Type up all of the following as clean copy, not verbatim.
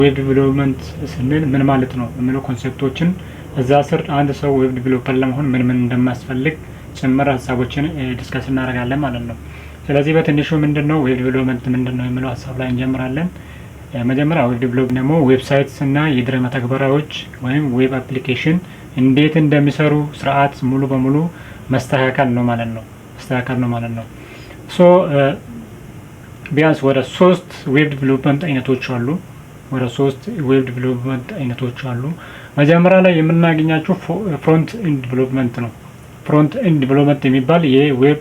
ዌብ ዲቨሎፕመንት ስንል ምን ማለት ነው የሚለው ኮንሴፕቶችን እዛ ስር አንድ ሰው ዌብ ዲቨሎፐር ለመሆን ምን እንደማያስፈልግ ጭምር ሀሳቦችን ዲስከስ እናደርጋለን ማለት ነው። ስለዚህ በትንሹ ምንድነው ዌብ ዲቨሎፕመንት ምንድነው የሚለው ሀሳብ ላይ እንጀምራለን። መጀመሪያ ዌብ ዲቨሎፕመንት ደግሞ ዌብሳይትስ እና የድረ መተግበሪያዎች ወይም ዌብ አፕሊኬሽን እንዴት እንደሚሰሩ ስርዓት ሙሉ በሙሉ መስተካከል ነው ማለት ነው። ሶ ቢያንስ ወደ 3 ዌብ ዲቨሎፕመንት አይነቶች አሉ። መጀመሪያ ላይ የምናገኛቸው ፍሮንት ኤንድ ዲቨሎፕመንት ነው። ፍሮንት ኤንድ ዲቨሎፕመንት የሚባል የዌብ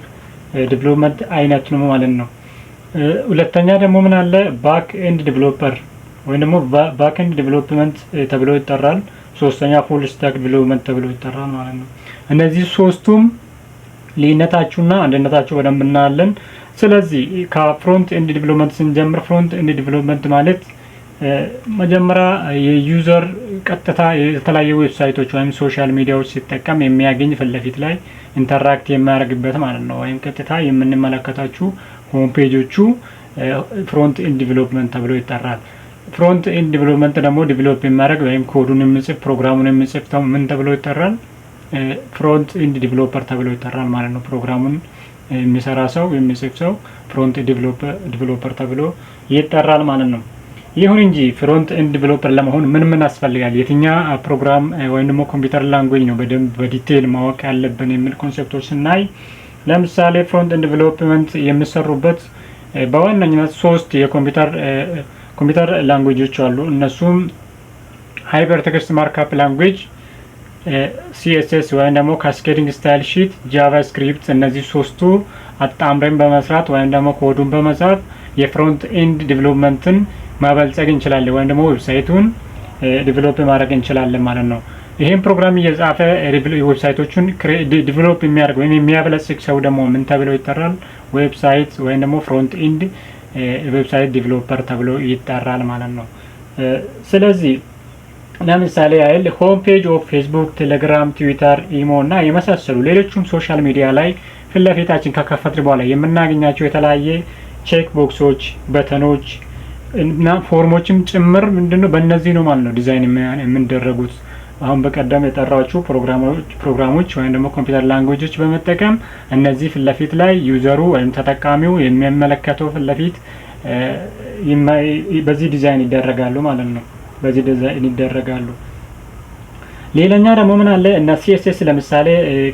ዲቨሎፕመንት አይነት ነው ማለት ነው። ሁለተኛ ደግሞ ምን አለ ባክ ኤንድ ዲቨሎፐር ወይም ደግሞ ባክ ኤንድ ዲቨሎፕመንት ተብሎ ይጠራል። ሶስተኛ ፉል ስታክ ዲቨሎፕመንት ተብሎ ይጠራል ማለት ነው። እነዚህ ሶስቱም ልዩነታቸውና አንድነታቸው በደንብ እናያለን። ስለዚህ ከፍሮንት ኤንድ ዲቨሎፕመንት ስንጀምር ፍሮንት ኤንድ ዲቨሎፕመንት ማለት መጀመሪያ የዩዘር ቀጥታ የተለያዩ ዌብሳይቶች ወይም ሶሻል ሚዲያዎች ሲጠቀም የሚያገኝ ፊት ለፊት ላይ ኢንተራክት የሚያደርግበት ማለት ነው። ወይም ቀጥታ የምንመለከታችሁ ሆም ፔጆቹ ፍሮንት ኤንድ ዲቨሎፕመንት ተብሎ ይጠራል። ፍሮንት ኤንድ ዲቨሎፕመንት ደግሞ ዲቨሎፕ የሚያደርግ ወይም ኮዱን የሚጽፍ ፕሮግራሙን የሚጽፍ ምን ተብሎ ይጠራል? ፍሮንት ኤንድ ዲቨሎፐር ተብሎ ይጠራል ማለት ነው። ፕሮግራሙን የሚሰራ ሰው የሚጽፍ ሰው ፍሮንት ዲቨሎፐር ተብሎ ይጠራል ማለት ነው። ይሁን እንጂ ፍሮንት ኤንድ ዲቨሎፐር ለመሆን ምን ያስፈልጋል? የትኛው ፕሮግራም ወይም ደግሞ ኮምፒውተር ላንጉዌጅ ነው በደንብ በዲቴል ማወቅ ያለብን የሚል ኮንሴፕቶች ስናይ ለምሳሌ ፍሮንት ኤንድ ዲቨሎፕመንት የሚሰሩበት በዋነኝነት 3 የኮምፒውተር ላንጉዌጆች አሉ። እነሱም ሃይፐር ቴክስት ማርክአፕ ላንጉዌጅ፣ ሲኤስኤስ ወይም ደግሞ ካስኬዲንግ ስታይል ሺት፣ ጃቫስክሪፕት እነዚህ ሶስቱ አጣምረን በመስራት ወይም ደግሞ ኮዱን በመጻፍ የፍሮንት ኤንድ ዲቨሎፕመንትን ማበልጸግ እንችላለን ወይም ደግሞ ዌብሳይቱን ዲቨሎፕ ማድረግ እንችላለን ማለት ነው። ይሄን ፕሮግራም እየጻፈ ዌብሳይቶቹን ዲቨሎፕ የሚያደርግ ወይም የሚያበለጽግ ሰው ደግሞ ምን ተብሎ ይጠራል? ዌብሳይት ወይም ደግሞ ፍሮንት ኤንድ ዌብሳይት ዲቨሎፐር ተብሎ ይጠራል ማለት ነው። ስለዚህ ለምሳሌ ያህል ሆም ፔጅ ኦፍ ፌስቡክ፣ ቴሌግራም፣ ትዊተር፣ ኢሞ እና የመሳሰሉ ሌሎችም ሶሻል ሚዲያ ላይ ፊት ለፊታችን ከከፈትን በኋላ የምናገኛቸው የተለያየ ቼክ ቦክሶች፣ በተኖች እና ፎርሞችም ጭምር ምንድነው በእነዚህ ነው ማለት ነው ዲዛይን የምንደረጉት። አሁን በቀደም የጠራችሁ ፕሮግራሞች ወይም ደግሞ ኮምፒውተር ላንጉዌጆች በመጠቀም እነዚህ ፊት ለፊት ላይ ዩዘሩ ወይም ተጠቃሚው የሚመለከተው ፊት ለፊት በዚህ ዲዛይን ይደረጋሉ ማለት ነው። ሌላኛ ደግሞ ምን አለ እና ሲኤስኤስ ለምሳሌ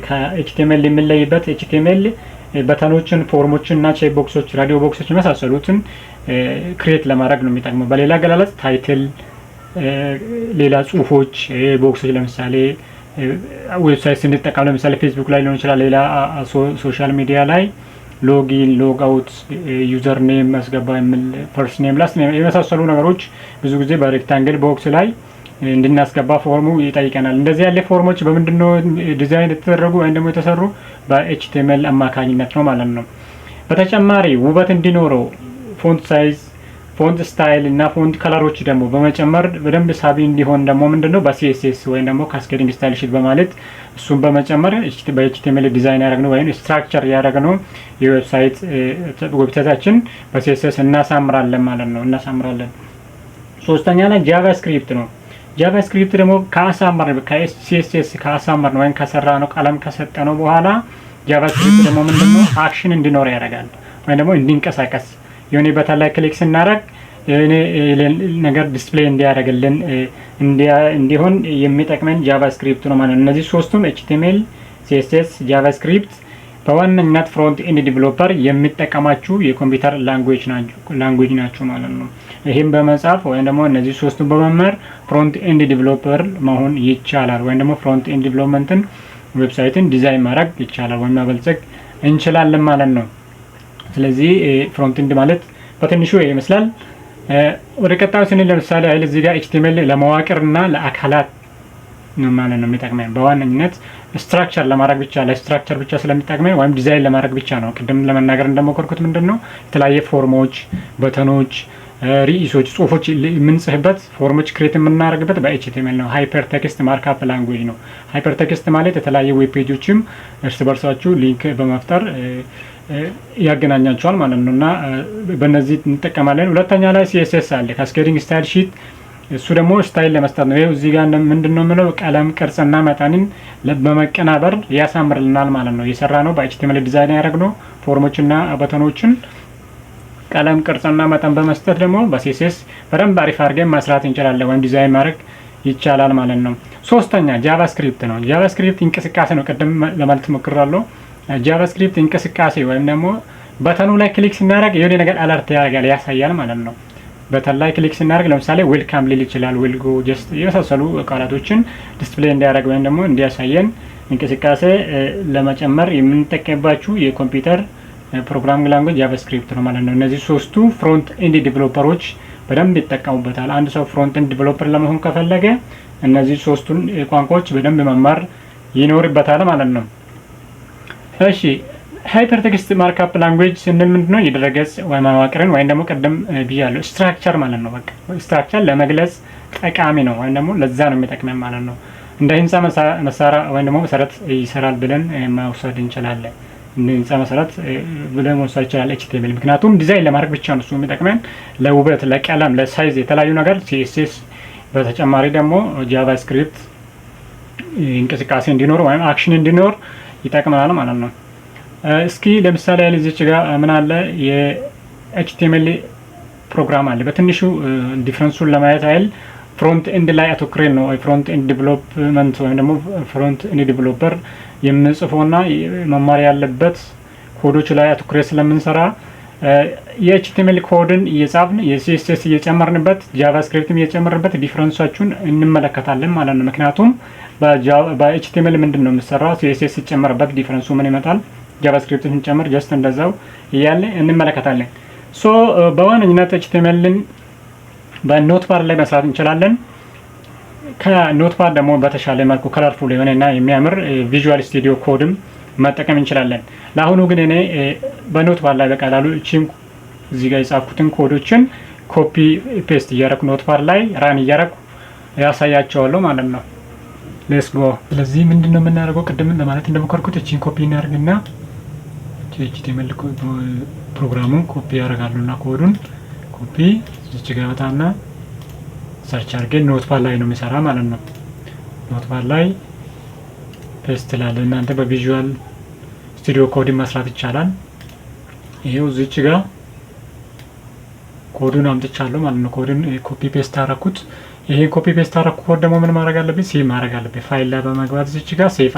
ከኤችቲኤምኤል የሚለይበት ኤችቲኤምኤል በተኖችን፣ ፎርሞችን እና ቼክ ቦክሶች፣ ራዲዮ ቦክሶች የመሳሰሉትን ክሬት ለማድረግ ነው የሚጠቅመው። በሌላ አገላለጽ ታይትል፣ ሌላ ጽሁፎች፣ ቦክሶች ለምሳሌ ዌብሳይት ስንጠቀም ለምሳሌ ፌስቡክ ላይ ሊሆን ይችላል፣ ሌላ ሶሻል ሚዲያ ላይ ሎጊን፣ ሎግ አውት፣ ዩዘር ኔም ማስገባ የሚል ፈርስት ኔም፣ ላስት ኔም የመሳሰሉ ነገሮች ብዙ ጊዜ በሬክታንግል ቦክስ ላይ እንድናስገባ ፎርሙ ይጠይቀናል። እንደዚህ ያለ ፎርሞች በምንድነው ዲዛይን የተደረጉ ወይም ደግሞ የተሰሩ በኤችቲኤምኤል አማካኝነት ነው ማለት ነው። በተጨማሪ ውበት እንዲኖረው ፎንት ሳይዝ፣ ፎንት ስታይል እና ፎንት ከለሮች ደግሞ በመጨመር በደንብ ሳቢ እንዲሆን ደግሞ ምንድነው በሲኤስኤስ ወይም ደግሞ ካስኬዲንግ ስታይል ሺት በማለት እሱን በመጨመር በኤችቲኤምኤል ዲዛይን ያደረግነው ወይም ስትራክቸር ያደረግነው ዌብሳይታችን በሲኤስኤስ እናሳምራለን ማለት ነው። ሶስተኛ ላይ ጃቫስክሪፕት ነው። ጃቫስክሪፕት ደግሞ ከሲኤስኤስ ካሳመር ነው ወይም ከሰራ ነው ቀለም ከሰጠ ነው በኋላ ጃቫስክሪፕት ደግሞ ምንድነው አክሽን እንዲኖር ያደርጋል ወይም ደግሞ እንዲንቀሳቀስ የሆነ በተላይ ክሊክ ስናደርግ ነገር ዲስፕሌይ እንዲያደርግልን እንዲሆን የሚጠቅመን ጃቫስክሪፕት ነው ማለት ነው። እነዚህ ሶስቱም ኤችቲኤምኤል፣ ሲኤስኤስ፣ ጃቫስክሪፕት በዋነኝነት ፍሮንት ኤንድ ዲቨሎፐር የሚጠቀማችሁ የኮምፒውተር ላንጉዌጅ ናቸው ማለት ነው። ይሄን በመጻፍ ወይም ደግሞ እነዚህ ሶስቱን በመማር ፍሮንት ኤንድ ዲቨሎፐር መሆን ይቻላል ወይም ደግሞ ፍሮንት ኤንድ ዲቨሎፕመንትን ዌብሳይትን ዲዛይን ማድረግ ይቻላል ወይም ማበልጸግ እንችላለን ማለት ነው። ስለዚህ ፍሮንት ኤንድ ማለት በትንሹ ይመስላል። ወደ ቀጣዩ ስንል ለምሳሌ አይል እዚህ ጋር ኤችቲኤምኤል ለመዋቅርና ለአካላት ነው ማለት ነው የሚጠቅመን። በዋነኝነት ስትራክቸር ለማድረግ ብቻ ለስትራክቸር ብቻ ስለሚጠቅመን ወይም ዲዛይን ለማድረግ ብቻ ነው። ቅድም ለመናገር እንደሞከርኩት ምንድነው የተለያየ ፎርሞች፣ በተኖች፣ ርዕሶች፣ ጽሁፎች የምንጽፍበት ፎርሞች ክሬት የምናደርግበት በኤችቲኤምኤል ነው። ሃይፐር ቴክስት ማርክአፕ ላንጉዌጅ ነው። ሃይፐር ቴክስት ማለት የተለያየ ዌብ ፔጆችም እርስ በርሳችሁ ሊንክ በመፍጠር ያገናኛቸዋል ማለት ነው እና በእነዚህ እንጠቀማለን። ሁለተኛ ላይ ሲኤስኤስ አለ፣ ካስኬዲንግ ስታይል ሺት እሱ ደግሞ ስታይል ለመስጠት ነው። ይሄው እዚህ ጋር ምንድነው የምለው ቀለም ቅርጽና መጠንን በመቀናበር ያሳምርልናል ማለት ነው። የሰራ ነው በኤችቲኤምኤል ዲዛይን ያደረግነው ፎርሞችና በተኖችን ቀለም ቅርጽና መጠን በመስጠት ደግሞ በሲኤስኤስ በደንብ አሪፍ አድርገን መስራት እንችላለን ወይም ዲዛይን ማድረግ ይቻላል ማለት ነው። ሶስተኛ ጃቫስክሪፕት ነው። ጃቫስክሪፕት እንቅስቃሴ ነው። ቅድም ለማለት ሞክራለሁ። ጃቫስክሪፕት እንቅስቃሴ ወይም ደግሞ በተኑ ላይ ክሊክ ስናደርግ የሆነ ነገር አለርት ያደርጋል ያሳያል ማለት ነው። በተን ላይ ክሊክ ስናደርግ ለምሳሌ ዌልካም ሊል ይችላል፣ ዊልጎ ጀስት የመሳሰሉ ቃላቶችን ዲስፕሌይ እንዲያደርግ ወይም ደግሞ እንዲያሳየን እንቅስቃሴ ለመጨመር የምንጠቀምባችሁ የኮምፒውተር ፕሮግራሚንግ ላንጉዌጅ ጃቫስክሪፕት ነው ማለት ነው። እነዚህ ሶስቱ ፍሮንት ኤንድ ዲቨሎፐሮች በደንብ ይጠቀሙበታል። አንድ ሰው ፍሮንት ኤንድ ዲቨሎፐር ለመሆን ከፈለገ እነዚህ ሶስቱን ቋንቋዎች በደንብ መማር ይኖርበታል ማለት ነው። እሺ ሃይፐር ቴክስት ማርክአፕ ላንጉዌጅ ስንል ምንድነው? የድረገጽ ወይ መዋቅርን ወይም ደግሞ ቀደም ብያለሁ ስትራክቸር ማለት ነው። በቃ ስትራክቸር ለመግለጽ ጠቃሚ ነው ወይም ደግሞ ለዛ ነው የሚጠቅመን ማለት ነው። እንደ ህንጻ መሳሪያ ወይም ደግሞ መሰረት ይሰራል ብለን መውሰድ እንችላለን። እንደ ህንጻ መሰረት ብለን መውሰድ ይችላል ኤችቲኤምኤል። ምክንያቱም ዲዛይን ለማድረግ ብቻ ነው እሱ የሚጠቅመን፣ ለውበት፣ ለቀለም፣ ለሳይዝ የተለያዩ ነገር ሲኤስኤስ። በተጨማሪ ደግሞ ጃቫስክሪፕት እንቅስቃሴ እንዲኖር ወይም አክሽን እንዲኖር ይጠቅመናል ማለት ነው። እስኪ ለምሳሌ ያለ እዚች ጋር ምን አለ የኤችቲኤምኤል ፕሮግራም አለ። በትንሹ ዲፍረንሱን ለማየት አይል ፍሮንት ኤንድ ላይ አተኩረን ነው ፍሮንት ኤንድ ዲቨሎፕመንት ወይም ደግሞ ፍሮንት ኤንድ ዲቨሎፐር የምንጽፈውና መማር ያለበት ኮዶች ላይ አተኩረን ስለምንሰራ የኤችቲኤምኤል ኮድን እየጻፍን የሲኤስኤስ እየጨመርንበት ጃቫስክሪፕትም እየጨመርንበት ዲፍረንሳችሁን እንመለከታለን ማለት ነው። ምክንያቱም በኤችቲኤምኤል ምንድነው የሚሰራው ሲኤስኤስ ሲጨመርበት ዲፍረንሱ ምን ይመጣል፣ ጃቫስክሪፕትን ስንጨምር ጀስት እንደዛው እያለ እንመለከታለን። ሶ በዋነኝነት ኤችቲኤምኤልን በኖትፓድ ላይ መስራት እንችላለን። ከኖትፓድ ደግሞ በተሻለ መልኩ ከለርፉል የሆነና የሚያምር ቪዥዋል ስቱዲዮ ኮድም መጠቀም እንችላለን። ለአሁኑ ግን እኔ በኖትፓድ ላይ በቀላሉ እቺን እዚህ ጋር የጻፍኩትን ኮዶችን ኮፒ ፔስት እያደረኩ ኖትፓድ ላይ ራን እያደረኩ ያሳያቸዋለሁ ማለት ነው። ሌትስ ጎ። ስለዚህ ምንድነው የምናደርገው? ቅድም ለማለት እንደሞከርኩት እቺን ኮፒ እናደርግና ኤችቲኤምኤል ፕሮግራሙን ኮፒ ያደርጋሉና ኮዱን ኮፒ እዚህ ጋር ወጣና ሰርች አድርገን ኖትፓድ ላይ ነው የሚሰራ ማለት ነው። ኖትፓድ ላይ ፔስት ላለ እናንተ በቪዥዋል ስቱዲዮ ኮድ መስራት ይቻላል። ይሄው እዚች ጋር ኮዱን አምጥቻለሁ ማለት ነው። ኮዱን ኮፒ ፔስት አደረኩት። ይሄ ኮፒ ፔስት አደረኩት ኮድ ደግሞ ምን ማድረግ አለብኝ? ሴቭ ማድረግ አለብኝ። ፋይል ላይ በመግባት እዚች ጋር ሴቭ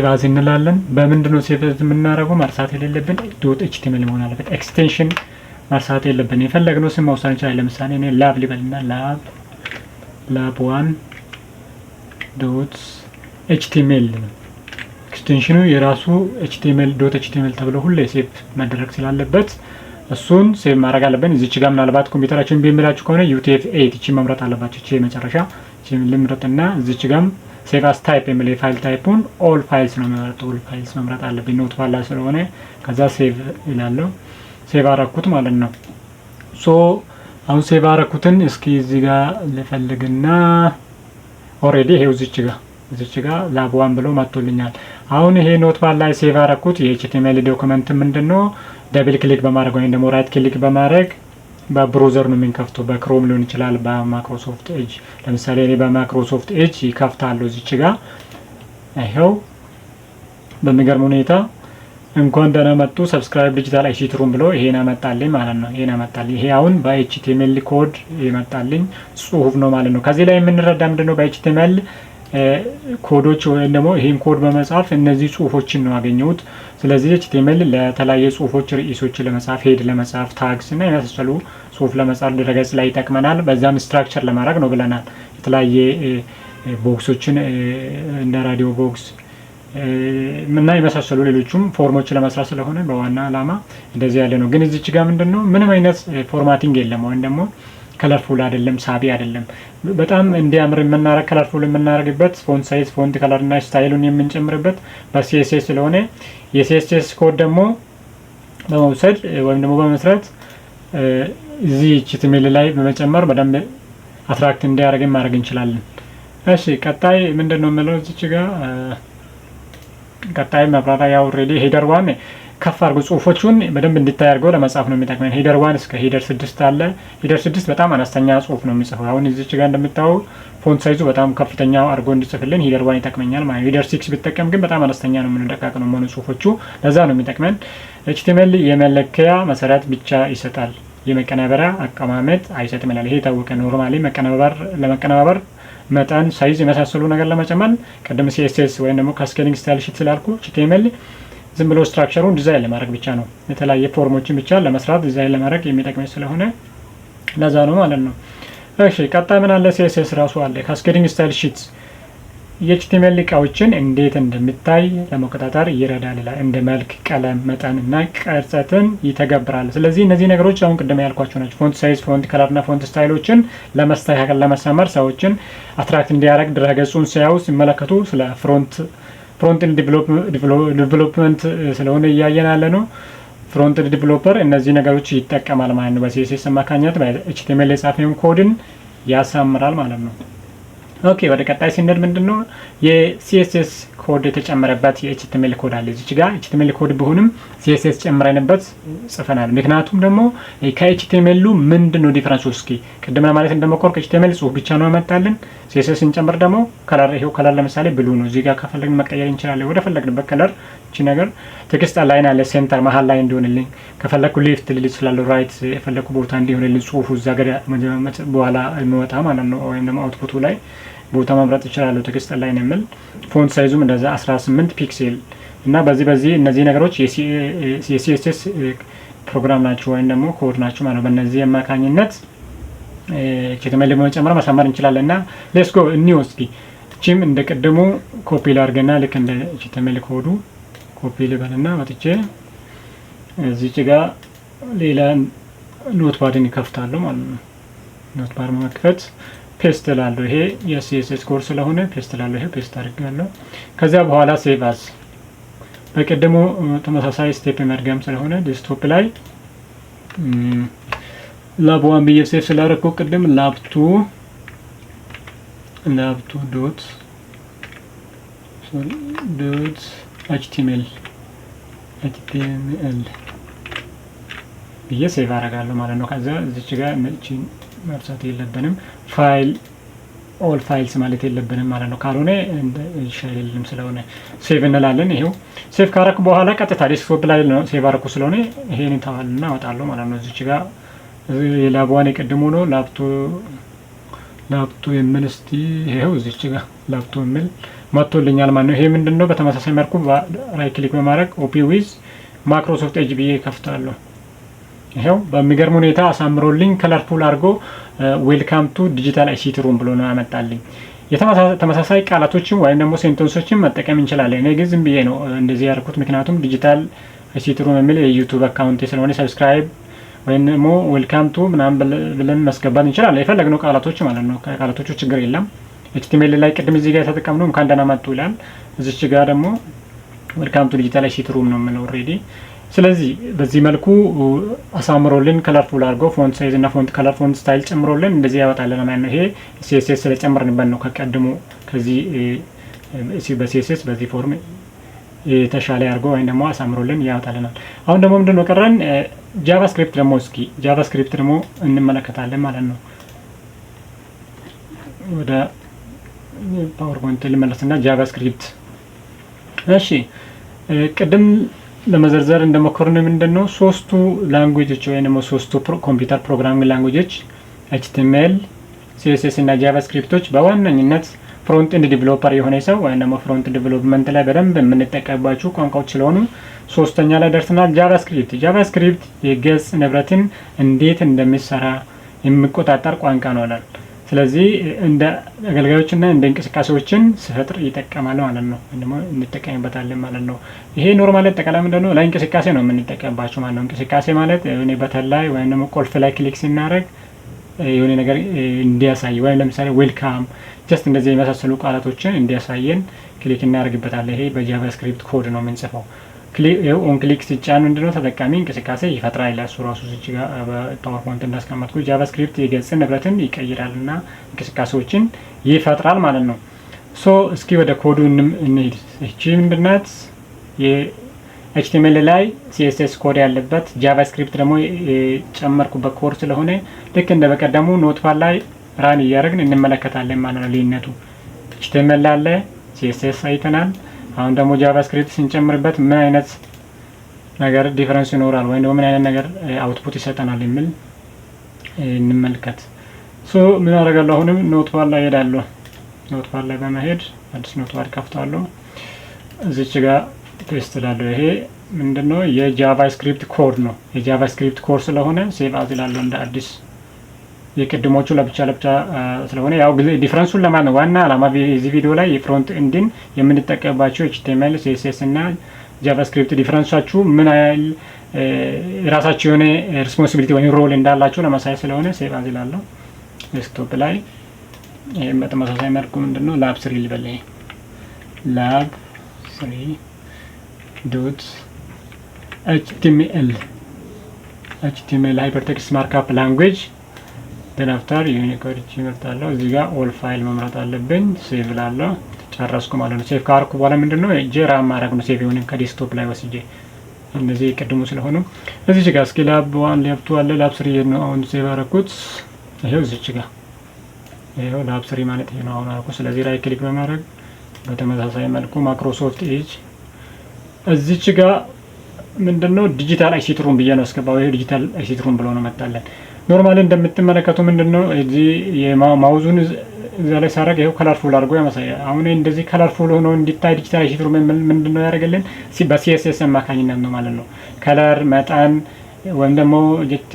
አዝ እንላለን። በምንድነው ሴቭ የምናደርገው? መርሳት የሌለብን .html መሆን አለበት። ኤክስቴንሽን መርሳት የለብን። የፈለግነው ስም መውሰድ እንችላለን። ለምሳሌ እኔ ላብ ሊበልና ላብ 1.html ነው ኤክስቴንሽኑ የራሱ .html ተብሎ ሁሌ ሴቭ መደረግ ስላለበት እሱን ሴቭ ማድረግ አለብን። እዚች ጋር ምናልባት ኮምፒውተራችን ቢምላችሁ ከሆነ UTF-8 እቺ መምረጥ አለባችሁ። እቺ መጨረሻ እቺ ልምረጥና እዚች ጋር ሴቭ አስ ታይፕ የሚል የፋይል ታይፑን ኦል ፋይልስ ነው የሚመርጠው። ኦል ፋይልስ መምረጥ አለብኝ ኖትፓድ ላይ ስለሆነ። ከዛ ሴቭ ይላለው። ሴቭ አረኩት ማለት ነው። ሶ አሁን ሴቭ አረኩትን እስኪ እዚህ ጋር ልፈልግና ኦሬዲ ይሄው እዚች ጋር ላብ1 ብሎ መጥቶልኛል። አሁን ይሄ ኖትፓድ ላይ ሴቭ አረኩት የኤችቲኤምኤል ዶክመንት ምንድነው ደብል ክሊክ በማድረግ ወይም ደግሞ ራይት ክሊክ በማድረግ በብራውዘር ነው የምንከፍተው። በክሮም ሊሆን ይችላል፣ በማይክሮሶፍት ኤጅ። ለምሳሌ እኔ በማይክሮሶፍት ኤጅ ይከፍታለሁ። እዚች ጋር ይሄው በሚገርም ሁኔታ እንኳን ደህና መጡ ሰብስክራይብ ዲጂታል አይሲቲ ሩም ብሎ ይሄን አመጣልኝ ማለት ነው። ይሄን አመጣልኝ። ይሄ አሁን በኤችቲኤምኤል ኮድ ይመጣልኝ ጽሁፍ ነው ማለት ነው። ከዚህ ላይ የምንረዳ ምንድነው በኤችቲኤምኤል ኮዶች ወይም ደግሞ ይሄን ኮድ በመጻፍ እነዚህ ጽሁፎችን ነው ያገኘሁት። ስለዚህ ኤችቲኤምኤል ለተለያየ ጽሁፎች ርዕሶችን ለመጻፍ፣ ሄድ ለመጻፍ፣ ታግስ እና የመሳሰሉ ጽሁፍ ለመጻፍ ድረገጽ ላይ ይጠቅመናል። በዛም ስትራክቸር ለማድረግ ነው ብለናል። የተለያየ ቦክሶችን እንደ ራዲዮ ቦክስ እና የመሳሰሉ ሌሎችም ፎርሞች ለመስራት ስለሆነ በዋና አላማ እንደዚህ ያለ ነው። ግን እዚች ጋር ምንድነው ምንም አይነት ፎርማቲንግ የለም ወይም ደግሞ ከለርፉል አይደለም፣ ሳቢ አይደለም። በጣም እንዲያምር የምናረግ ከለርፉል የምናረግበት ፎንት ሳይዝ፣ ፎንት ከለር እና ስታይሉን የምንጨምርበት በሲኤስኤስ ስለሆነ የሲኤስኤስ ኮድ ደግሞ በመውሰድ ወይም ደግሞ በመስራት እዚህ ኤችቲኤምኤል ላይ በመጨመር በደንብ አትራክት እንዲያደርግ ማድረግ እንችላለን። እሺ ቀጣይ ምንድነው የምለው እዚች ጋር ቀጣይ መብራሪያ ያው ኦሬዲ ሄደር ዋን ከፍ አድርጎ ጽሁፎቹን በደንብ እንዲታይ አድርጎ ለመጻፍ ነው የሚጠቅመን። ሄደር 1 እስከ ሄደር 6 አለ። ሄደር 6 በጣም አነስተኛ ጽሁፍ ነው የሚጽፈው። አሁን እዚች ጋር እንደምታየው ፎንት ሳይዙ በጣም ከፍተኛ አድርጎ እንዲጽፍልን ሄደር 1 ይጠቅመኛል ማለት ነው። ሄደር 6 ቢጠቀም ግን በጣም አነስተኛ ነው የምንደቃቅ ነው የሚሆኑ ጽሁፎቹ። ለዛ ነው የሚጠቅመን። ኤችቲኤምኤል የመለኪያ መሰረት ብቻ ይሰጣል፣ የመቀናበሪያ አቀማመጥ አይሰጥም ይላል። ይሄ የታወቀ ኖርማሊ ለመቀነባበር መጠን፣ ሳይዝ የመሳሰሉ ነገር ለመጨመር ቀደም ሲኤስኤስ ወይም ደግሞ ካስኬዲንግ ስታይል ሺት ስላልኩ ኤችቲኤምኤል ዝም ብሎ ስትራክቸሩን ዲዛይን ለማድረግ ብቻ ነው። የተለያየ ፎርሞችን ብቻ ለመስራት ዲዛይን ለማድረግ የሚጠቅመኝ ስለሆነ ለዛ ነው ማለት ነው። እሺ ቀጣይ ምን አለ? ሲኤስኤስ ራሱ አለ። ካስኬዲንግ ስታይል ሺት የኤችቲኤምኤል እቃዎችን እንዴት እንደሚታይ ለመቆጣጠር ይረዳል ይላል። እንደ መልክ፣ ቀለም፣ መጠን እና ቅርጸትን ይተገብራል። ስለዚህ እነዚህ ነገሮች አሁን ቅድም ያልኳቸው ናቸው። ፎንት ሳይዝ፣ ፎንት ከለር እና ፎንት ስታይሎችን ለመስተካከል ለመሰመር ሰዎችን አትራክት እንዲያደርግ ድረገጹን ሲያዩ ሲመለከቱ ስለ ፍሮንት ኤንድ ዲቨሎፕመንት ስለሆነ እያየን ያለ ነው። ፍሮንት ኤንድ ዲቨሎፐር እነዚህ ነገሮች ይጠቀማል ማለት ነው። በሲኤስኤስ አማካኝነት በኤችቲኤምኤል የጻፈውን ኮድን ያሳምራል ማለት ነው። ኦኬ ወደ ቀጣይ ሲነድ ምንድነው የሲኤስኤስ ኮድ የተጨመረበት የኤችቲኤምኤል ኮድ አለ። እዚች ጋር ኤችቲኤምኤል ኮድ ቢሆንም ሲኤስኤስ ጨምረንበት ጽፈናል። ምክንያቱም ደግሞ ከኤችቲኤምኤሉ ምንድነው ዲፈረንሱ? እስኪ ቅድም ማለት እንደሞከርኩ ኤችቲኤምኤል ጽሁፍ ብቻ ነው ያመጣልን። ሲኤስኤስ እንጨምር ደግሞ ከለር፣ ይሄው ከለር ለምሳሌ ብሉ ነው። እዚህ ጋር ከፈለግን መቀየር እንችላለን ወደ ፈለግንበት ከለር። እቺ ነገር ቴክስት አላይን አለ፣ ሴንተር መሀል ላይ እንዲሆንልኝ ከፈለኩ ሌፍት ልል እችላለሁ፣ ራይት የፈለኩ ቦታ እንዲሆንልኝ ጽሁፉ እዛ ጋር በኋላ የሚወጣ ማለት ነው። ወይም ደግሞ አውትፑቱ ላይ ቦታ መምረጥ ይችላል። ቴክስት ላይን የሚል ፎንት ሳይዙም እንደዛ 18 ፒክሴል እና በዚህ እነዚህ ነገሮች የሲኤስኤስ ፕሮግራም ናቸው ወይም ደግሞ ኮድ ናቸው ማለት ነው። በእነዚህ አማካኝነት ኤችቲኤምኤል በመጨመር ማሳመር እንችላለን። እና ሌትስ ጎ እኒው እስኪ እቺም እንደ ቀደሙ ኮፒ ላድርግና ልክ እንደ ኤችቲኤምኤል ኮዱ ኮፒ ልበልና መጥቼ እዚች ጋር ሌላ ኖትፓድን ይከፍታለሁ ማለት ነው። ኖትፓድ መክፈት ፔስት ላለው ይሄ የሲኤስኤስ ኮድ ስለሆነ ፔስት ላለው ይሄ ፔስት አድርጋለሁ። ከዛ በኋላ ሴቭ አዝ በቀደሙ ተመሳሳይ ስቴፕ መድገም ስለሆነ ዴስክቶፕ ላይ ላብ 1 ብዬ ሴቭ ስላደረኩ ቅድም ላብ2 ዶት ኤችቲኤምኤል ብዬ ሴቭ አደርጋለሁ ማለት ነው። ከዛ እዚች ጋር እቺን መርሳት የለብንም። ፋይል ኦል ፋይልስ ማለት የለብንም ማለት ነው። ካልሆነ ይሻልልም ስለሆነ ሴቭ እንላለን። ይሄው ሴቭ ካረኩ በኋላ ቀጥታ ዴስክቶፕ ላይ ነው ሴቭ አረኩ ስለሆነ ይሄን ታዋልና አወጣለሁ ማለት ነው። እዚች ጋር የላብዋን የቀድሞ ነው ላፕቶ የሚል እስቲ ይሄው እዚች ጋር ላፕቶ የሚል መጥቶልኛል ማለት ነው። ይሄ ምንድነው? በተመሳሳይ መልኩ ራይት ክሊክ በማድረግ ኦፒ ዊዝ ማይክሮሶፍት ኤጅ ብዬ ከፍታለሁ። ይሄው በሚገርም ሁኔታ አሳምሮልኝ ከለርፉል አድርጎ ዌልካም ቱ ዲጂታል አይሲቲ ሩም ብሎ ነው ያመጣልኝ። ተመሳሳይ ቃላቶችን ወይም ደግሞ ሴንተንሶችን መጠቀም እንችላለን። እኔ ግን ዝም ብዬ ነው እንደዚህ ያደርኩት፣ ምክንያቱም ዲጂታል አይሲቲ ሩም የሚል የዩቲዩብ አካውንት ስለሆነ ሰብስክራይብ ወይም ደግሞ ዌልካም ቱ ምናምን ብለን ማስገባት እንችላለን፣ የፈለግነው ቃላቶች ማለት ነው። ከቃላቶቹ ችግር የለም። ኤችቲኤምኤል ላይ ቅድም እዚህ ጋር የተጠቀምነው እንኳን ደህና መጡ ይላል። እዚች ጋር ደግሞ ዌልካም ቱ ዲጂታል አይሲቲ ሩም ነው የምለው ኦልሬዲ። ስለዚህ በዚህ መልኩ አሳምሮልን ከለርፉል አድርጎ ፎንት ሳይዝ እና ፎንት ከለር ፎንት ስታይል ጨምሮልን እንደዚህ ያወጣልን ማለት ነው። ይሄ ሲኤስኤስ ስለጨመርንበት ነው። ከቀድሞ ከዚህ በሲኤስኤስ በዚህ ፎርም የተሻለ አድርጎ ወይም ደግሞ አሳምሮልን ያወጣልናል። አሁን ደግሞ ምንድነው ቀረን? ጃቫስክሪፕት ደግሞ እስኪ ጃቫስክሪፕት ደግሞ እንመለከታለን ማለት ነው። ወደ ፓወርፖይንት ልመለስና ጃቫስክሪፕት እሺ ቅድም ለመዘርዘር እንደሞከርን ምንድነው ሶስቱ ላንጉዌጆች ወይም ደግሞ ሶስቱ ኮምፒውተር ፕሮግራሚንግ ላንጉዌጆች ኤችቲኤምኤል፣ ሲኤስኤስ እና ጃቫስክሪፕቶች በዋነኝነት ፍሮንት ኤንድ ዲቨሎፐር የሆነ ሰው ወይም ደግሞ ፍሮንት ዲቨሎፕመንት ላይ በደንብ የምንጠቀምባቸው ቋንቋዎች ስለሆኑ ሶስተኛ ላይ ደርሰናል። ጃቫስክሪፕት የገጽ ንብረትን እንዴት እንደሚሰራ የሚቆጣጠር ቋንቋ ነው አላል። ስለዚህ እንደ አገልጋዮችና እንደ እንቅስቃሴዎችን ሲፈጥር ይጠቀማል ማለት ነው፣ ደግሞ እንጠቀምበታለን ማለት ነው። ይሄ ኖርማሊ አጠቃላይ ምንድነው ለእንቅስቃሴ ነው የምንጠቀምባቸው ማለት ነው። እንቅስቃሴ ማለት የሆነ በተን ላይ ወይም ደግሞ ቁልፍ ላይ ክሊክ ስናደርግ የሆነ ነገር እንዲያሳይ ወይም ለምሳሌ ዌልካም ጀስት እንደዚህ የመሳሰሉ ቃላቶችን እንዲያሳየን ክሊክ እናደርግበታለን። ይሄ በጃቫስክሪፕት ኮድ ነው የምንጽፈው። ኦን ክሊክ ሲጫን ምንድነው ተጠቃሚ እንቅስቃሴ ይፈጥራል ይላል እሱ ራሱ። እዚህ ጋር በፓወርፖይንት እንዳስቀመጥኩ ጃቫስክሪፕት የገጽ ንብረትን ይቀይራልና እንቅስቃሴዎችን ይፈጥራል ማለት ነው። ሶ እስኪ ወደ ኮዱ እንሂድ። እቺ ምንድናት? ኤችቲኤምኤል ላይ ሲኤስኤስ ኮድ ያለበት ጃቫስክሪፕት ደግሞ ጨመርኩበት ኮድ ስለሆነ ልክ እንደ በቀደሙ ኖትፓድ ላይ ራን እያደረግን እንመለከታለን ማለት ነው። ልዩነቱ ኤችቲኤምኤል አለ፣ ሲኤስኤስ አይተናል። አሁን ደግሞ ጃቫስክሪፕት ስንጨምርበት ምን አይነት ነገር ዲፈረንስ ይኖራል ወይም ደግሞ ምን አይነት ነገር አውትፑት ይሰጠናል የሚል እንመልከት። ሶ ምን አደርጋለሁ? አሁንም ኖትፓድ ላይ ሄዳለሁ። ኖትፓድ ላይ በመሄድ አዲስ ኖትፓድ ከፍታለሁ። እዚች ጋር ፔስት እላለሁ። ይሄ ምንድነው? የጃቫስክሪፕት ኮድ ነው። የጃቫስክሪፕት ኮድ ስለሆነ ሴቭ አዝ እላለሁ እንደ አዲስ። የቅድሞቹ ለብቻ ስለሆነ ያው ዲፈረንሱን ለማን ነው ዋና አላማ በዚህ ቪዲዮ ላይ የፍሮንት ኤንድን የምንጠቀምባቸው ኤችቲኤምኤል፣ ሲኤስኤስ እና ጃቫስክሪፕት ዲፈረንሳችሁ ምን ያህል የራሳቸው የሆነ ሪስፖንሲቢሊቲ ወይም ሮል እንዳላቸው ለማሳየት ስለሆነ ሴቭ አዝ እላለሁ። ዴስክቶፕ ላይ ይሄን በተመሳሳይ መልኩ ምንድነው ላብ 3 ልበል። ላብ 3 ዶት ኤችቲኤምኤል ሃይፐርቴክስት ማርክአፕ ላንጉዌጅ then after ዩኒኮድ ይመርጣለሁ። እዚህ ጋር ኦል ፋይል መምረጥ አለብኝ። ሴቭ እላለሁ። ጨረስኩ ማለት ነው። ሴቭ ካርኩ በኋላ ምንድነው ራም ማድረግ ነው። ሴቭ የሆነም ከዴስክቶፕ ላይ ወስጄ እነዚህ ቅድሙ ስለሆኑ እዚህ ጋር እስኪ ላብ 1 ላብ 2 አለ። ላብ 3 ነው አሁን ሴቭ አደረኩት። ይሄው እዚህ ጋር ይሄው ላብ 3 ማለት ይሄ ነው አሁን አልኩ። ስለዚህ ራይት ክሊክ በማድረግ በተመሳሳይ መልኩ ማይክሮሶፍት ኤጅ እዚህ ጋር ምንድነው ዲጂታል አይሲቲ ሩም ብዬ ነው አስገባው። ይሄ ዲጂታል አይሲቲ ሩም ብሎ ነው መጣለን። ኖርማሊ እንደምትመለከቱ ምንድነው እዚህ የማውዙን እዛ ላይ ሳረግ ይሄው ከለርፉል አድርጎ ያመሳያል። አሁን እንደዚህ ከለርፉል ሆኖ እንዲታይ ዲጂታል አይሲቲ ሩም ምንድነው ያደርገልን? በሲኤስኤስ አማካኝነት ነው ማለት ነው። ከለር መጠን ወይም ደግሞ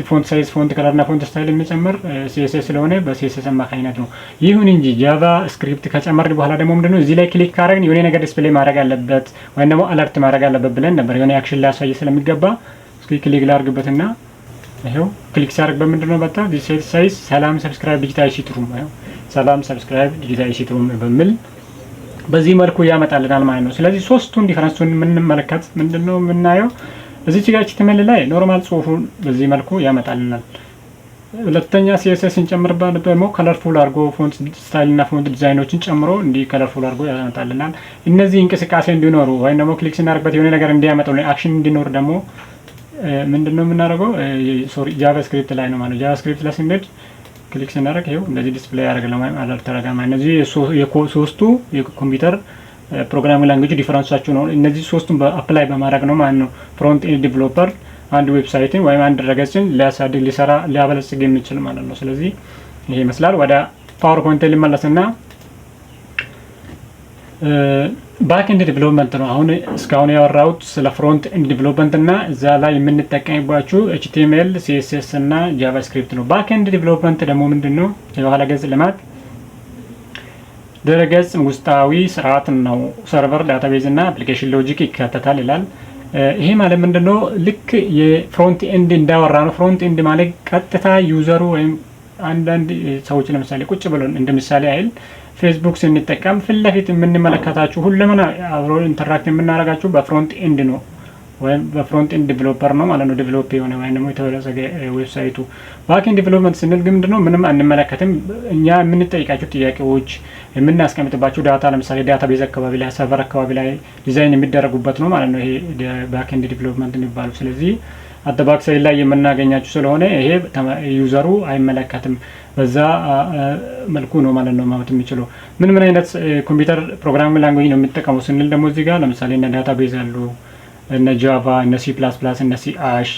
ፎንት ሳይዝ፣ ፎንት ከለር እና ፎንት ስታይል የሚጨምር ሲኤስኤስ ስለሆነ በሲኤስኤስ አማካኝነት ነው። ይሁን እንጂ ጃቫ ስክሪፕት ከጨመርን በኋላ ደግሞ ምንድነው እዚህ ላይ ክሊክ ካረግን የሆነ ነገር ዲስፕሌይ ማድረግ አለበት ወይም ደግሞ አለርት ማድረግ አለበት ብለን ነበር። የሆነ አክሽን ሊያሳይ ስለሚገባ እስኪ ክሊክ ላድርግበትና ይሄው ክሊክ ሲያደርግ በምንድነው መጣ ዲጂታል ሳይዝ ሰላም ሰብስክራይብ ዲጂታል አይሲቲ ሩም ይሄው ሰላም ሰብስክራይብ ዲጂታል አይሲቲ ሩም በሚል በዚህ መልኩ ያመጣልናል ማለት ነው። ስለዚህ ሶስቱን ዲፈረንሱን የምንመለከት ምንድነው የምናየው እዚህ ጋር ኤችቲኤምኤል ላይ ኖርማል ጽሁፉን በዚህ መልኩ ያመጣልናል። ሁለተኛ ሲኤስኤስ እንጨምርበት ደግሞ ከለርፉል አድርጎ ፎንት ስታይል እና ፎንት ዲዛይኖችን ጨምሮ እንዲ ከለርፉል አድርጎ ያመጣልናል። እነዚህ እንቅስቃሴ እንዲኖሩ ወይም ደግሞ ክሊክ ስናደርግበት የሆነ ነገር እንዲያመጣው አክሽን እንዲኖር ደግሞ ምንድነው የምናደርገው? ጃቫስክሪፕት ላይ ነው ማለት ነው። ጃቫስክሪፕት ላይ ስንሄድ ክሊክ ስናደርግ ይሄው እንደዚህ ዲስፕሌይ ያደርግልናል ወይም አለርት ያደርጋል። እነዚህ ሶስቱ የኮምፒውተር ፕሮግራሚንግ ላንጉዌጅ ዲፈረንሳቸው ነው። እነዚህ ሶስቱን በአፕላይ በማድረግ ነው ማለት ነው ፍሮንት ኤንድ ዲቨሎፐር አንድ ዌብሳይትን ወይም አንድ ድረገጽን ሊያሳድግ ሊሰራ ሊያበለጽግ የሚችል ማለት ነው። ስለዚህ ይሄ ይመስላል። ወደ ፓወርፖይንት ሊመለስና ባክ ኤንድ ዲቨሎፕመንት ነው። አሁን እስካሁን ያወራሁት ስለ ፍሮንት ኤንድ ዲቨሎፕመንት እና እዛ ላይ የምንጠቀምባቸው ኤችቲኤምኤል፣ ሲኤስኤስ እና ጃቫስክሪፕት ነው። ባክ ኤንድ ዲቨሎፕመንት ደግሞ ምንድነው? የኋላ ገጽ ልማት ድረገጽ ውስጣዊ ስርዓት ነው። ሰርቨር፣ ዳታቤዝ እና አፕሊኬሽን ሎጂክ ይካተታል ይላል። ይሄ ማለት ምንድነው? ልክ የፍሮንት ኤንድ እንዳወራ ነው። ፍሮንት ኤንድ ማለት ቀጥታ ዩዘሩ ወይም አንዳንድ ሰዎች ለምሳሌ ቁጭ ብለን እንደምሳሌ አይል ፌስቡክ ስንጠቀም ፊት ለፊት የምንመለከታችሁ ሁሉም አብሮ ኢንተራክት የምናደርጋችሁ በፍሮንት ኤንድ ነው ወይም በፍሮንት ኤንድ ዲቨሎፐር ነው ማለት ነው። ዲቨሎፕ የሆነ ወይም ደግሞ የተበለጸገ ዌብሳይቱ። ባክ ኤንድ ዲቨሎፕመንት ስንል ግን ምንድነው? ምንም አንመለከትም። እኛ የምንጠይቃቸው ጥያቄዎች የምናስቀምጥባቸው ዳታ ለምሳሌ ዳታቤዝ አካባቢ ላይ ሰርቨር አካባቢ ላይ ዲዛይን የሚደረጉበት ነው ማለት ነው። ይሄ ባክ ኤንድ ዲቨሎፕመንት የሚባለው ስለዚህ አደባባይ ሳይል ላይ የምናገኛቸው ስለሆነ ይሄ ዩዘሩ አይመለከትም። በዛ መልኩ ነው ማለት ነው ማለት የሚችለው። ምን አይነት ኮምፒውተር ፕሮግራሚንግ ላንጉዌጅ ነው የሚጠቀመው ስንል ደግሞ እዚህ ጋር ለምሳሌ እነ ዳታቤዝ አሉ፣ እነ ጃቫ፣ እነ ሲ ፕላስ ፕላስ፣ እነ ሲ አሽ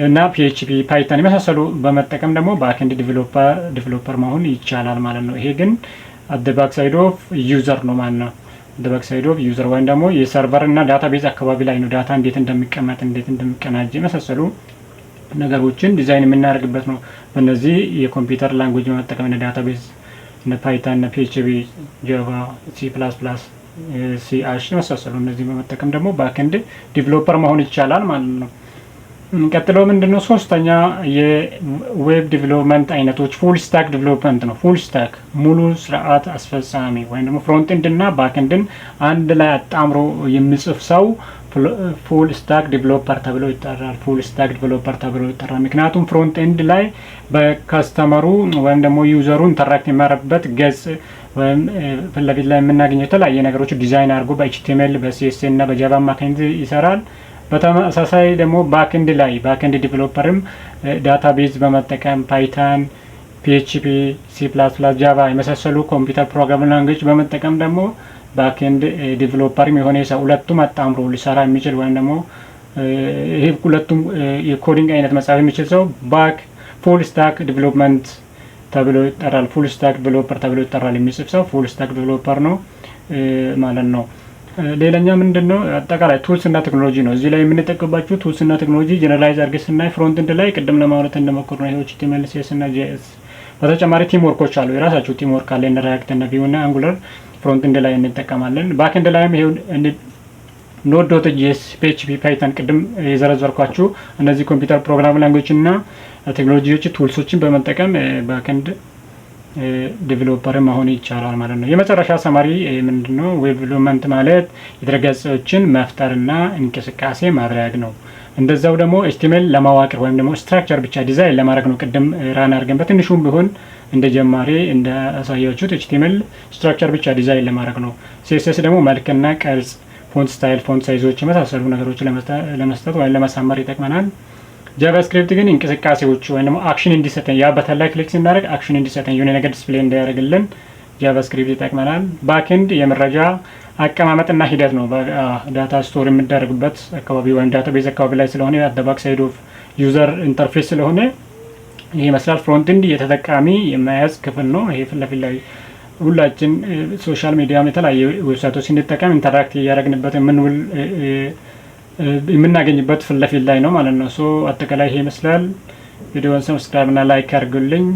እና ፒኤችፒ፣ ፓይተን የመሳሰሉ በመጠቀም ደግሞ ባክ ኤንድ ዲቨሎፐር መሆን ይቻላል ማለት ነው። ይሄ ግን አደባባይ ሳይድ ኦፍ ዩዘር ነው ማለት ነው። አደባባይ ሳይድ ኦፍ ዩዘር ወይም ደግሞ የሰርቨር እና ዳታቤዝ አካባቢ ላይ ነው ዳታ እንዴት እንደሚቀመጥ እንዴት እንደሚቀናጅ የመሳሰሉ ነገሮችን ዲዛይን የምናደርግበት ነው። በእነዚህ የኮምፒውተር ላንጉዌጅ በመጠቀም እነ ዳታቤዝ፣ እነ ፓይተን፣ እነ ፒኤችፒ፣ ጃቫ፣ ሲ ፕላስ ፕላስ፣ ሲ አሽ የመሳሰሉ እነዚህ በመጠቀም ደግሞ ባክ ኤንድ ዲቨሎፐር መሆን ይቻላል ማለት ነው። ቀጥሎ ምንድነው? ሶስተኛ የዌብ ዲቨሎፕመንት አይነቶች ፉል ስታክ ዲቨሎፕመንት ነው። ፉል ስታክ ሙሉ ስርዓት አስፈጻሚ ወይም ደግሞ ፍሮንት ኤንድ እና ባክ ኤንድን አንድ ላይ አጣምሮ የሚጽፍ ሰው ፉል ስታክ ዲቨሎፐር ተብሎ ይጠራል። ፉል ስታክ ዲቨሎፐር ተብሎ ይጠራል። ምክንያቱም ፍሮንት ኤንድ ላይ በከስተመሩ ወይም ደግሞ ዩዘሩ ኢንተራክት የሚያደርግበት ገጽ ወይም ፊት ለፊት ላይ የምናገኘው የተለያየ ነገሮች ዲዛይን አድርጎ በኤችቲኤምኤል፣ በሲኤስኤስ እና በጃቫ አማካኝነት ይሰራል። በተመሳሳይ ደግሞ ባክኤንድ ላይ ባክኤንድ ዲቨሎፐርም ዳታቤዝ በመጠቀም ፓይተን፣ ፒኤችፒ፣ ሲ++፣ ጃቫ የመሳሰሉ ኮምፒውተር ፕሮግራሚንግ ላንጉዌጅ በመጠቀም ደግሞ ባክኤንድ ዲቨሎፐርም የሆነ ሰው ሁለቱም አጣምሮ ሊሰራ የሚችል ወይም ደግሞ ይሄ ሁለቱም የኮዲንግ አይነት መጻፍ የሚችል ሰው ፉል ስታክ ዲቨሎፕመንት ተብሎ ይጠራል። ፉል ስታክ ዲቨሎፐር ተብሎ ይጠራል። የሚጽፍ ሰው ፉል ስታክ ዲቨሎፐር ነው ማለት ነው። ሌላኛ ምንድነው አጠቃላይ ቱልስ እና ቴክኖሎጂ ነው። እዚህ ላይ የምንጠቀምባቸው ቱልስ እና ቴክኖሎጂ ጀነራላይዝ አድርገን ስናይ ፍሮንት ኤንድ ላይ ቅድም ለማውራት እንደሞከርነው ይሄው HTML CSS እና JS በተጨማሪ ቲም ወርኮች አሉ። የራሳቸው ቲም ወርክ አለ። ሪያክት እና ቪው እና አንጉላር ፍሮንት ኤንድ ላይ እንጠቀማለን። ባክ ኤንድ ላይም ይሄው ኖድ.js፣ PHP፣ ፓይተን ቅድም የዘረዘርኳችሁ እነዚህ ኮምፒውተር ፕሮግራም ላንጉዌጅ እና ቴክኖሎጂዎች ቱልሶችን በመጠቀም ባክኤንድ ዴቨሎፐር መሆን ይቻላል ማለት ነው። የመጨረሻ ሰማሪ ምንድነው? ዌብ ዴቨሎፕመንት ማለት የድረገጾችን መፍጠርና እንቅስቃሴ ማድረግ ነው። እንደዛው ደግሞ HTML ለማዋቀር ወይም ደግሞ ስትራክቸር ብቻ ዲዛይን ለማድረግ ነው። ቅድም ራን አድርገን በትንሹም ቢሆን እንደ ጀማሪ እንደ አሳያችሁት HTML ስትራክቸር ብቻ ዲዛይን ለማድረግ ነው። CSS ደግሞ መልክና ቅርጽ፣ ፎንት ስታይል፣ ፎንት ሳይዞች የመሳሰሉ ነገሮች ለመስጠት ወይም ለማሳመር ይጠቅመናል። ጃቫስክሪፕት ግን እንቅስቃሴዎች ወይም ደግሞ አክሽን እንዲሰጠን ያ በተን ላይ ክሊክ ስናደርግ አክሽን እንዲሰጠን የሆነ ነገር ዲስፕሌይ እንዲያደርግልን ጃቫስክሪፕት ይጠቅመናል። ባክኤንድ የመረጃ አቀማመጥና ሂደት ነው። ዳታ ስቶር የሚደረግበት አካባቢ ወይም ዳታቤዝ አካባቢ ላይ ስለሆነ አት ዘ ባክ ሳይድ ኦፍ ዩዘር ኢንተርፌስ ስለሆነ ይሄ ይመስላል። ፍሮንት ኤንድ የተጠቃሚ የመያዝ ክፍል ነው። ይሄ ፊት ለፊት ላይ ሁላችን ሶሻል ሚዲያም የተለያዩ ዌብሳይቶች እንድጠቀም ኢንተራክት እያደረግንበት የምናገኝበት ፊት ለፊት ላይ ነው ማለት ነው። ሶ አጠቃላይ ይሄ ይመስላል። ቪዲዮውን ሰብስክራይብ እና ላይክ አድርጉልኝ።